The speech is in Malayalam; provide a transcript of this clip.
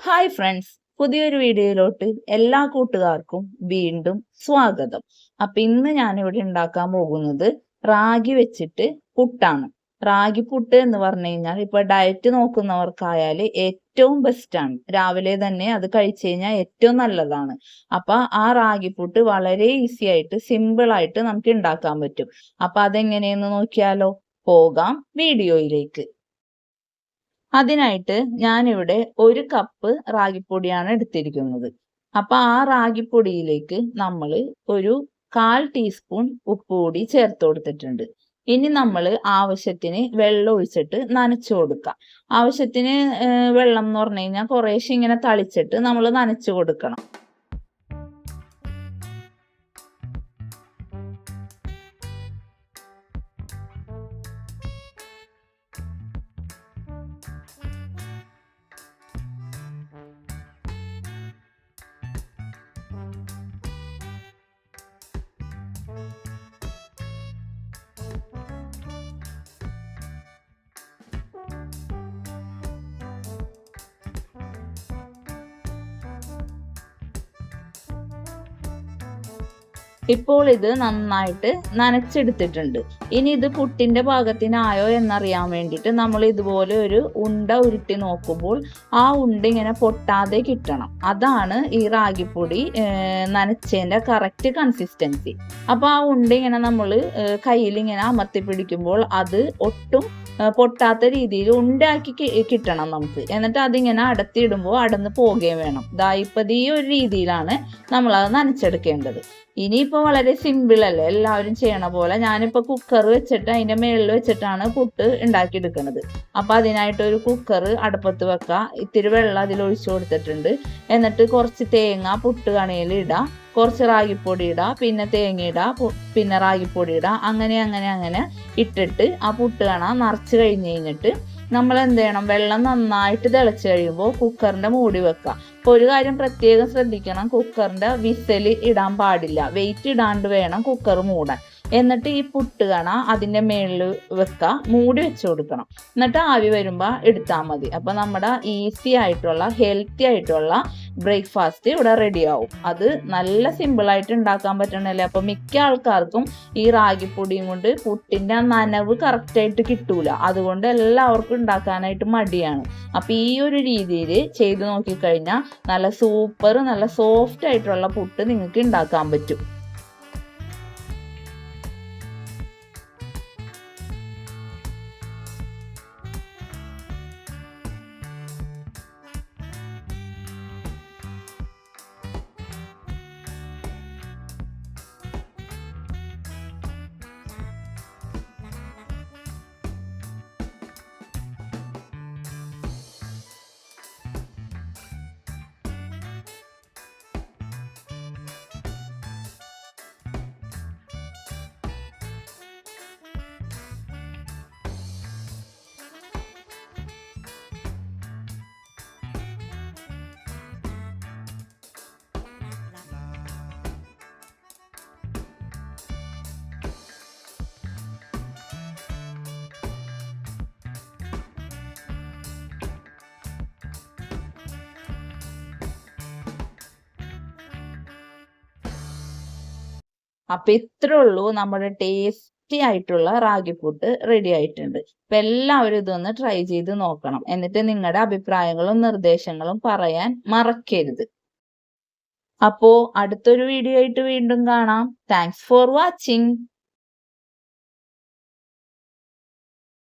ഹായ് ഫ്രണ്ട്സ്, പുതിയൊരു വീഡിയോയിലോട്ട് എല്ലാ കൂട്ടുകാർക്കും വീണ്ടും സ്വാഗതം. അപ്പൊ ഇന്ന് ഞാനിവിടെ ഉണ്ടാക്കാൻ പോകുന്നത് റാഗി വെച്ചിട്ട് പുട്ടാണ്. റാഗി പുട്ട് എന്ന് പറഞ്ഞു കഴിഞ്ഞാൽ ഇപ്പൊ ഡയറ്റ് നോക്കുന്നവർക്കായാൽ ഏറ്റവും ബെസ്റ്റ് ആണ്. രാവിലെ തന്നെ അത് കഴിച്ചു കഴിഞ്ഞാൽ ഏറ്റവും നല്ലതാണ്. അപ്പൊ ആ റാഗി പുട്ട് വളരെ ഈസി ആയിട്ട് സിമ്പിൾ ആയിട്ട് നമുക്ക് ഉണ്ടാക്കാൻ പറ്റും. അപ്പൊ അതെങ്ങനെയെന്ന് നോക്കിയാലോ? പോകാം വീഡിയോയിലേക്ക്. അതിനായിട്ട് ഞാനിവിടെ 1 കപ്പ് റാഗിപ്പൊടിയാണ് എടുത്തിരിക്കുന്നത്. അപ്പൊ ആ റാഗിപ്പൊടിയിലേക്ക് നമ്മൾ ഒരു 1/4 ടീസ്പൂൺ ഉപ്പ് കൂടി ചേർത്ത് കൊടുത്തിട്ടുണ്ട്. ഇനി നമ്മൾ ആവശ്യത്തിന് വെള്ളം ഒഴിച്ചിട്ട് നനച്ചു കൊടുക്കാം. ആവശ്യത്തിന് വെള്ളം എന്ന് പറഞ്ഞു കഴിഞ്ഞാൽ കുറേശ്ശെ ഇങ്ങനെ തളിച്ചിട്ട് നമ്മൾ നനച്ചു കൊടുക്കണം. ഇപ്പോൾ ഇത് നന്നായിട്ട് നനച്ചെടുത്തിട്ടുണ്ട്. ഇനി ഇത് പുട്ടിന്റെ പാകത്തിനായോ എന്നറിയാൻ വേണ്ടിയിട്ട് നമ്മൾ ഇതുപോലെ ഒരു ഉണ്ട ഉരുട്ടി നോക്കുമ്പോൾ ആ ഉണ്ട ഇങ്ങനെ പൊട്ടാതെ കിട്ടണം. അതാണ് ഈ റാഗിപ്പൊടി നനച്ചതിന്റെ കറക്റ്റ് കൺസിസ്റ്റൻസി. അപ്പൊ ആ ഉണ്ട ഇങ്ങനെ നമ്മൾ കയ്യിൽ ഇങ്ങനെ അമർത്തി പിടിക്കുമ്പോൾ അത് ഒട്ടും പൊട്ടാത്ത രീതിയിൽ ഉണ്ടാക്കി കിട്ടണം നമുക്ക്. എന്നിട്ട് അതിങ്ങനെ അടത്തിയിടുമ്പോൾ അടന്ന് പോവുകയും വേണം. ഇപ്പൊ ഈ ഒരു രീതിയിലാണ് നമ്മൾ അത് നനച്ചെടുക്കേണ്ടത്. ഇനിയിപ്പോ വളരെ സിമ്പിൾ അല്ലേ, എല്ലാവരും ചെയ്യണ പോലെ. ഞാനിപ്പോ കുക്കർ വെച്ചിട്ട് അതിന്റെ മേളിൽ വെച്ചിട്ടാണ് പുട്ട് ഉണ്ടാക്കിയെടുക്കുന്നത്. അപ്പൊ അതിനായിട്ട് ഒരു കുക്കർ അടുപ്പത്ത് വെക്കുക. ഇത്തിരി വെള്ളം അതിൽ ഒഴിച്ചു കൊടുത്തിട്ടുണ്ട്. എന്നിട്ട് കുറച്ച് തേങ്ങ പുട്ട് കണിയിൽ ഇടാം, കുറച്ച് റാഗിപ്പൊടി ഇടാം, പിന്നെ തേങ്ങ ഇടാം, പിന്നെ റാഗിപ്പൊടി ഇടാം. അങ്ങനെ ഇട്ടിട്ട് ആ പുട്ട് കണ നിറച്ച് കഴിഞ്ഞിട്ട് നമ്മൾ എന്ത് ചെയ്യണം? വെള്ളം നന്നായിട്ട് തിളച്ച് കഴിയുമ്പോൾ കുക്കറിന്റെ മൂടി വെക്കുക. അപ്പൊ ഒരു കാര്യം പ്രത്യേകം ശ്രദ്ധിക്കണം, കുക്കറിന്റെ വിസല് ഇടാൻ പാടില്ല. വെയിറ്റ് ഇടാണ്ട് വേണം കുക്കർ മൂടാൻ. എന്നിട്ട് ഈ പുട്ട് കണ അതിന്റെ മേളിൽ വെക്കുക, മൂടി വെച്ച് കൊടുക്കണം. എന്നിട്ട് ആവി വരുമ്പോൾ എടുത്താൽ മതി. അപ്പൊ നമ്മുടെ ഈസി ആയിട്ടുള്ള ഹെൽത്തി ആയിട്ടുള്ള ബ്രേക്ക്ഫാസ്റ്റ് ഇവിടെ റെഡി ആവും. അത് നല്ല സിമ്പിൾ ആയിട്ട് ഉണ്ടാക്കാൻ പറ്റണല്ലേ. അപ്പൊ മിക്ക ആൾക്കാർക്കും ഈ റാഗിപ്പൊടിയും കൊണ്ട് പുട്ടിന്റെ നനവ് കറക്റ്റ് ആയിട്ട് കിട്ടൂല. അതുകൊണ്ട് എല്ലാവർക്കും ഉണ്ടാക്കാനായിട്ട് മടിയാണ്. അപ്പൊ ഈ ഒരു രീതിയിൽ ചെയ്ത് നോക്കിക്കഴിഞ്ഞാൽ നല്ല സൂപ്പർ, നല്ല സോഫ്റ്റ് ആയിട്ടുള്ള പുട്ട് നിങ്ങൾക്ക് ഉണ്ടാക്കാൻ പറ്റും. അപ്പൊ ഇത്രേ ഉള്ളൂ, നമ്മുടെ ടേസ്റ്റി ആയിട്ടുള്ള റാഗി പുട്ട് റെഡി ആയിട്ടുണ്ട്. അപ്പൊ എല്ലാവരും ഇതൊന്ന് ട്രൈ ചെയ്ത് നോക്കണം. എന്നിട്ട് നിങ്ങളുടെ അഭിപ്രായങ്ങളും നിർദ്ദേശങ്ങളും പറയാൻ മറക്കരുത്. അപ്പോ അടുത്തൊരു വീഡിയോ ആയിട്ട് വീണ്ടും കാണാം. Thanks for watching.